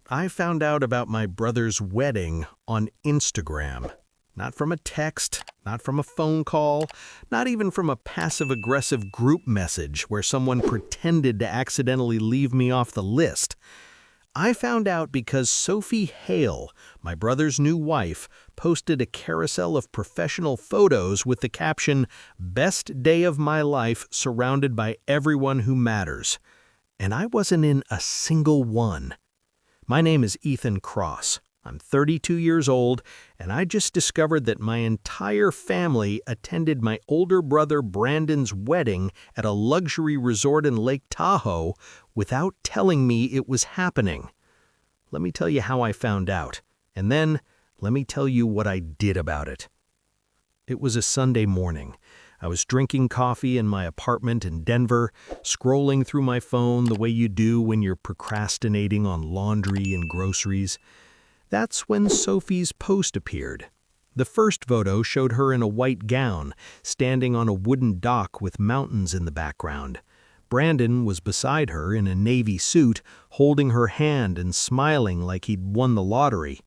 I found out about my brother's wedding on Instagram. Not from a text, not from a phone call, not even from a passive-aggressive group message where someone pretended to accidentally leave me off the list. I found out because Sophie Hale, my brother's new wife, posted a carousel of professional photos with the caption, "Best day of my life surrounded by everyone who matters." And I wasn't in a single one. My name is Ethan Cross. I'm 32 years old, and I just discovered that my entire family attended my older brother Brandon's wedding at a luxury resort in Lake Tahoe without telling me it was happening. Let me tell you how I found out, and then let me tell you what I did about it. It was a Sunday morning. I was drinking coffee in my apartment in Denver, scrolling through my phone the way you do when you're procrastinating on laundry and groceries. That's when Sophie's post appeared. The first photo showed her in a white gown, standing on a wooden dock with mountains in the background. Brandon was beside her in a navy suit, holding her hand and smiling like he'd won the lottery.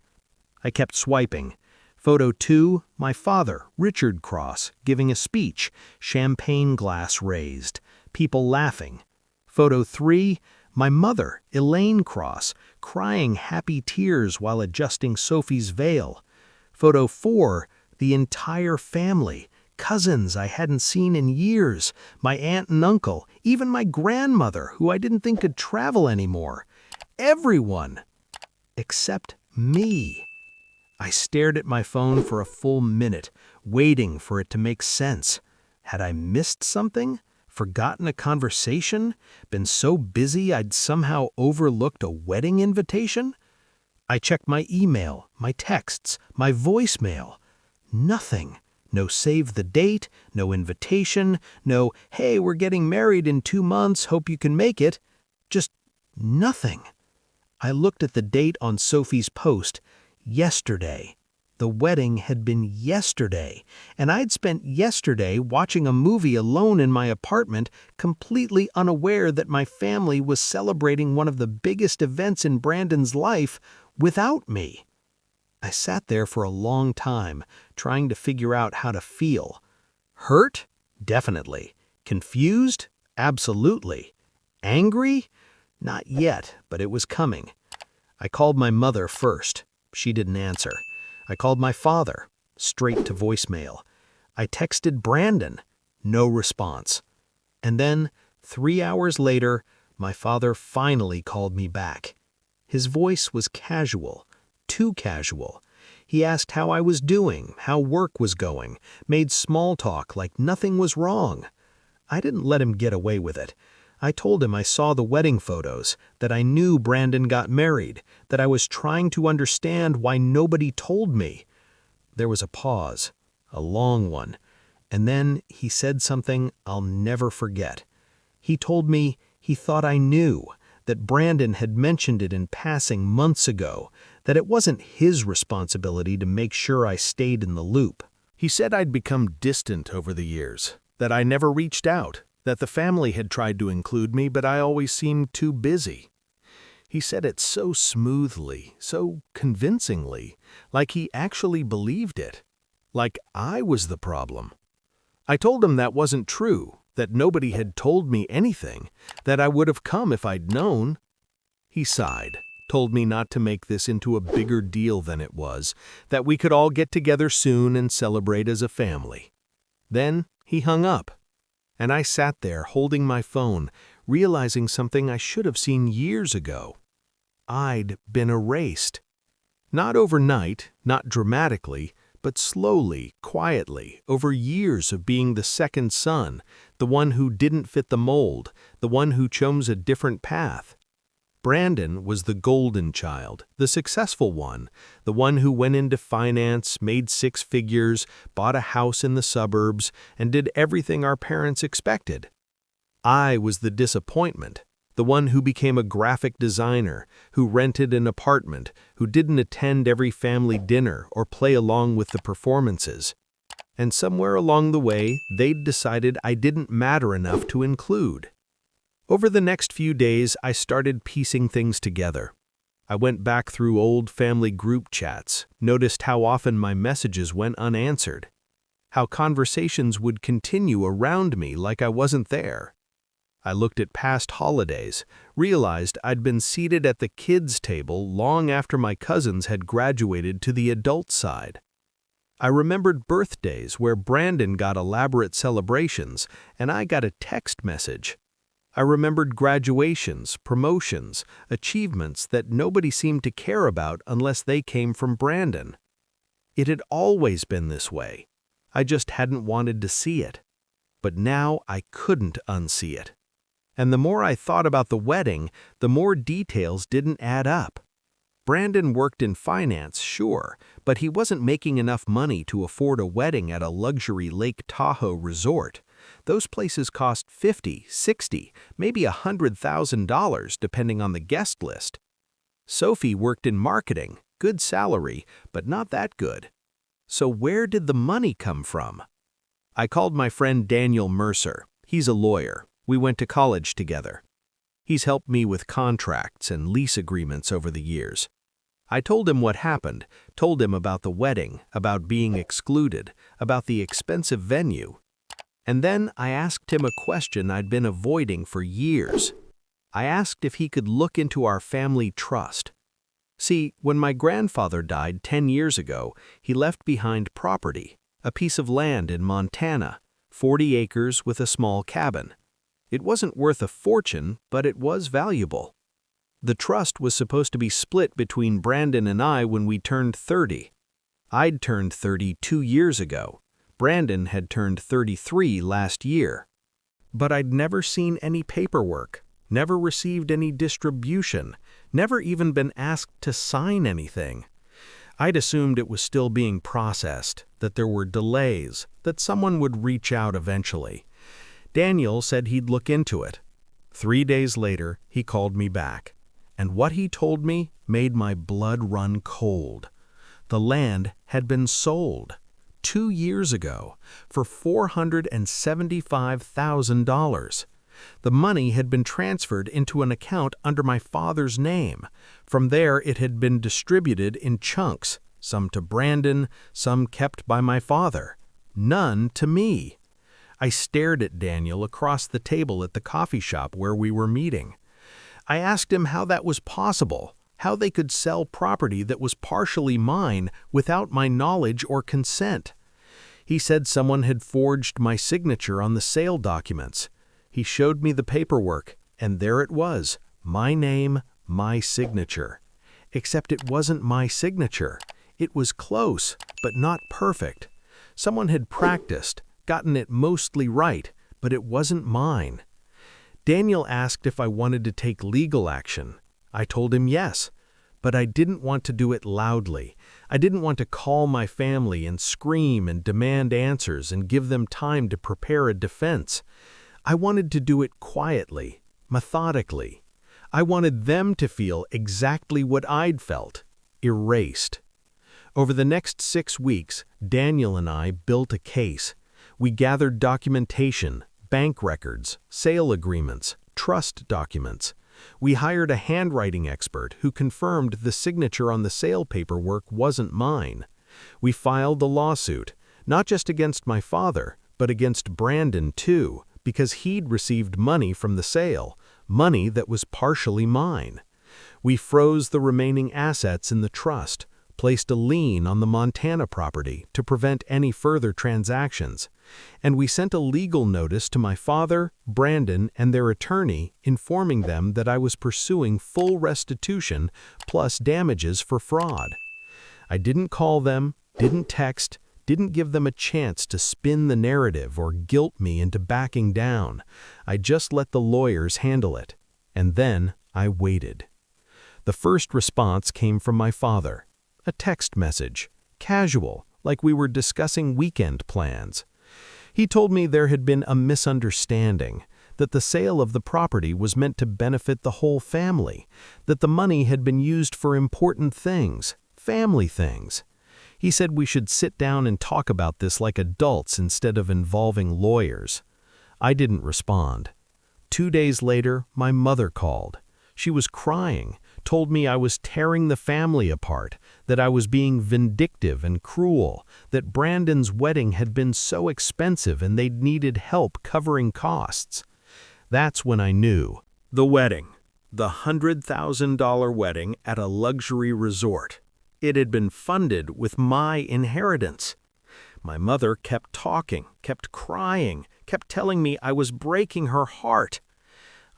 I kept swiping. Photo 2, my father, Richard Cross, giving a speech, champagne glass raised, people laughing. Photo 3, my mother, Elaine Cross, crying happy tears while adjusting Sophie's veil. Photo 4, the entire family, cousins I hadn't seen in years, my aunt and uncle, even my grandmother, who I didn't think could travel anymore. Everyone, except me. I stared at my phone for a full minute, waiting for it to make sense. Had I missed something? Forgotten a conversation? Been so busy I'd somehow overlooked a wedding invitation? I checked my email, my texts, my voicemail. Nothing. No save the date, no invitation, no, "Hey, we're getting married in 2 months, hope you can make it." Just nothing. I looked at the date on Sophie's post. Yesterday. The wedding had been yesterday, and I'd spent yesterday watching a movie alone in my apartment, completely unaware that my family was celebrating one of the biggest events in Brandon's life without me. I sat there for a long time, trying to figure out how to feel. Hurt? Definitely. Confused? Absolutely. Angry? Not yet, but it was coming. I called my mother first. She didn't answer. I called my father, straight to voicemail. I texted Brandon, no response. And then, 3 hours later, my father finally called me back. His voice was casual, too casual. He asked how I was doing, how work was going, made small talk like nothing was wrong. I didn't let him get away with it. I told him I saw the wedding photos, that I knew Brandon got married, that I was trying to understand why nobody told me. There was a pause, a long one, and then he said something I'll never forget. He told me he thought I knew, that Brandon had mentioned it in passing months ago, that it wasn't his responsibility to make sure I stayed in the loop. He said I'd become distant over the years, that I never reached out, that the family had tried to include me, but I always seemed too busy. He said it so smoothly, so convincingly, like he actually believed it, like I was the problem. I told him that wasn't true, that nobody had told me anything, that I would have come if I'd known. He sighed, told me not to make this into a bigger deal than it was, that we could all get together soon and celebrate as a family. Then he hung up. And I sat there holding my phone, realizing something I should have seen years ago. I'd been erased. Not overnight, not dramatically, but slowly, quietly, over years of being the second son, the one who didn't fit the mold, the one who chose a different path. Brandon was the golden child, the successful one, the one who went into finance, made 6 figures, bought a house in the suburbs, and did everything our parents expected. I was the disappointment, the one who became a graphic designer, who rented an apartment, who didn't attend every family dinner or play along with the performances. And somewhere along the way, they'd decided I didn't matter enough to include. Over the next few days, I started piecing things together. I went back through old family group chats, noticed how often my messages went unanswered, how conversations would continue around me like I wasn't there. I looked at past holidays, realized I'd been seated at the kids' table long after my cousins had graduated to the adult side. I remembered birthdays where Brandon got elaborate celebrations and I got a text message. I remembered graduations, promotions, achievements that nobody seemed to care about unless they came from Brandon. It had always been this way. I just hadn't wanted to see it. But now I couldn't unsee it. And the more I thought about the wedding, the more details didn't add up. Brandon worked in finance, sure, but he wasn't making enough money to afford a wedding at a luxury Lake Tahoe resort. Those places cost $50, $60, maybe $100,000 depending on the guest list. Sophie worked in marketing, good salary, but not that good. So where did the money come from? I called my friend Daniel Mercer. He's a lawyer. We went to college together. He's helped me with contracts and lease agreements over the years. I told him what happened, told him about the wedding, about being excluded, about the expensive venue. And then I asked him a question I'd been avoiding for years. I asked if he could look into our family trust. See, when my grandfather died 10 years ago, he left behind property, a piece of land in Montana, 40 acres with a small cabin. It wasn't worth a fortune, but it was valuable. The trust was supposed to be split between Brandon and I when we turned 30. I'd turned 30 2 years ago. Brandon had turned 33 last year. But I'd never seen any paperwork, never received any distribution, never even been asked to sign anything. I'd assumed it was still being processed, that there were delays, that someone would reach out eventually. Daniel said he'd look into it. 3 days later, he called me back. And what he told me made my blood run cold. The land had been sold 2 years ago for $475,000. The money had been transferred into an account under my father's name. From there, it had been distributed in chunks, some to Brandon, some kept by my father, none to me. I stared at Daniel across the table at the coffee shop where we were meeting. I asked him how that was possible, how they could sell property that was partially mine without my knowledge or consent. He said someone had forged my signature on the sale documents. He showed me the paperwork, and there it was, my name, my signature. Except it wasn't my signature. It was close, but not perfect. Someone had practiced, gotten it mostly right, but it wasn't mine. Daniel asked if I wanted to take legal action. I told him yes, but I didn't want to do it loudly. I didn't want to call my family and scream and demand answers and give them time to prepare a defense. I wanted to do it quietly, methodically. I wanted them to feel exactly what I'd felt, erased. Over the next 6 weeks, Daniel and I built a case. We gathered documentation, bank records, sale agreements, trust documents. We hired a handwriting expert who confirmed the signature on the sale paperwork wasn't mine. We filed the lawsuit, not just against my father, but against Brandon too, because he'd received money from the sale, money that was partially mine. We froze the remaining assets in the trust, placed a lien on the Montana property to prevent any further transactions, and we sent a legal notice to my father, Brandon, and their attorney informing them that I was pursuing full restitution plus damages for fraud. I didn't call them, didn't text, didn't give them a chance to spin the narrative or guilt me into backing down. I just let the lawyers handle it. And then I waited. The first response came from my father. A text message, casual, like we were discussing weekend plans. He told me there had been a misunderstanding, that the sale of the property was meant to benefit the whole family, that the money had been used for important things, family things. He said we should sit down and talk about this like adults instead of involving lawyers. I didn't respond. 2 days later, my mother called. She was crying, told me I was tearing the family apart, that I was being vindictive and cruel, that Brandon's wedding had been so expensive and they'd needed help covering costs. That's when I knew. The wedding. The $100,000 wedding at a luxury resort. It had been funded with my inheritance. My mother kept talking, kept crying, kept telling me I was breaking her heart.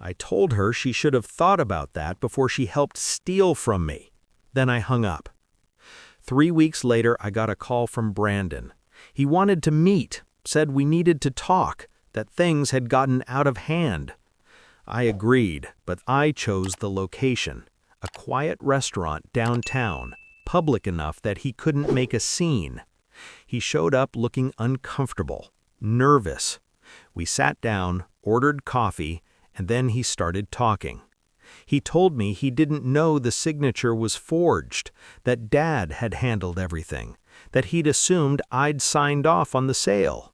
I told her she should have thought about that before she helped steal from me. Then I hung up. 3 weeks later, I got a call from Brandon. He wanted to meet, said we needed to talk, that things had gotten out of hand. I agreed, but I chose the location, a quiet restaurant downtown, public enough that he couldn't make a scene. He showed up looking uncomfortable, nervous. We sat down, ordered coffee, and then he started talking. He told me he didn't know the signature was forged, that Dad had handled everything, that he'd assumed I'd signed off on the sale.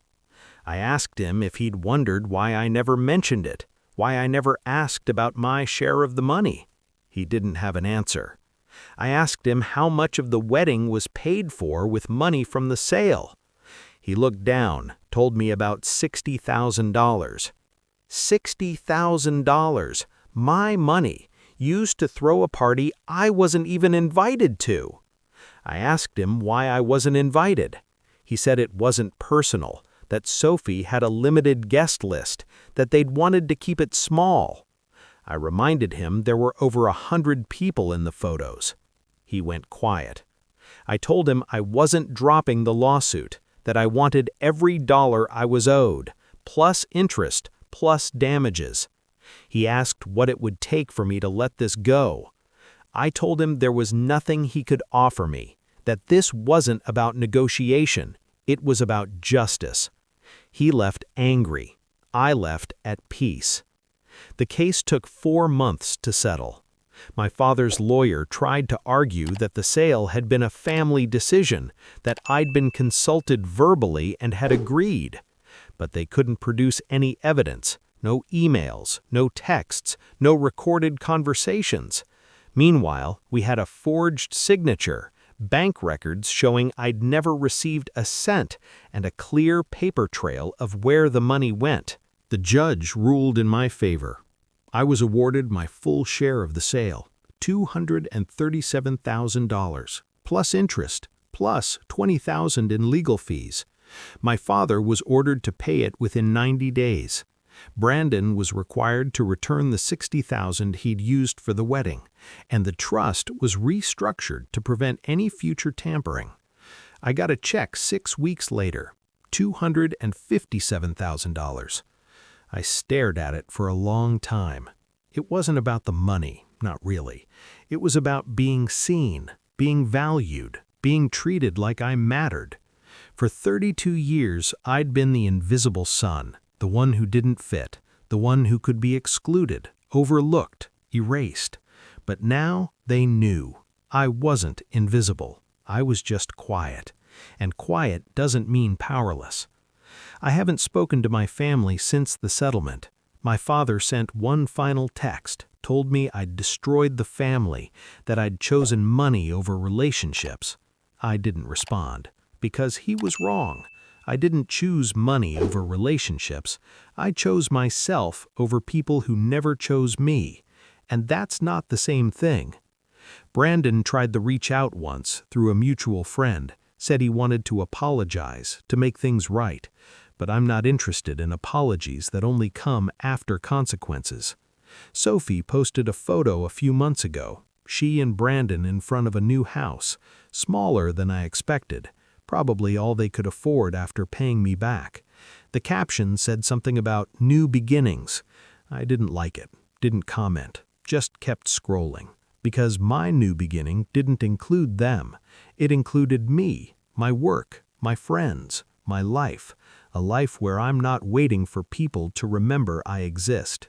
I asked him if he'd wondered why I never mentioned it, why I never asked about my share of the money. He didn't have an answer. I asked him how much of the wedding was paid for with money from the sale. He looked down, told me about $60,000. $60,000, my money, used to throw a party I wasn't even invited to. I asked him why I wasn't invited. He said it wasn't personal, that Sophie had a limited guest list, that they'd wanted to keep it small. I reminded him there were over 100 people in the photos. He went quiet. I told him I wasn't dropping the lawsuit, that I wanted every dollar I was owed, plus interest, plus damages. He asked what it would take for me to let this go. I told him there was nothing he could offer me, that this wasn't about negotiation, it was about justice. He left angry. I left at peace. The case took 4 months to settle. My father's lawyer tried to argue that the sale had been a family decision, that I'd been consulted verbally and had agreed. But they couldn't produce any evidence, no emails, no texts, no recorded conversations. Meanwhile, we had a forged signature, bank records showing I'd never received a cent, and a clear paper trail of where the money went. The judge ruled in my favor. I was awarded my full share of the sale, $237,000, plus interest, plus $20,000 in legal fees. My father was ordered to pay it within 90 days. Brandon was required to return the $60,000 he'd used for the wedding, and the trust was restructured to prevent any future tampering. I got a check 6 weeks later, $257,000. I stared at it for a long time. It wasn't about the money, not really. It was about being seen, being valued, being treated like I mattered. For 32 years, I'd been the invisible son, the one who didn't fit, the one who could be excluded, overlooked, erased. But now they knew. I wasn't invisible. I was just quiet. And quiet doesn't mean powerless. I haven't spoken to my family since the settlement. My father sent one final text, told me I'd destroyed the family, that I'd chosen money over relationships. I didn't respond, because he was wrong. I didn't choose money over relationships. I chose myself over people who never chose me. And that's not the same thing. Brandon tried to reach out once through a mutual friend, said he wanted to apologize, to make things right. But I'm not interested in apologies that only come after consequences. Sophie posted a photo a few months ago, she and Brandon in front of a new house, smaller than I expected, probably all they could afford after paying me back. The caption said something about new beginnings. I didn't like it, didn't comment, just kept scrolling, because my new beginning didn't include them. It included me, my work, my friends, my life, a life where I'm not waiting for people to remember I exist.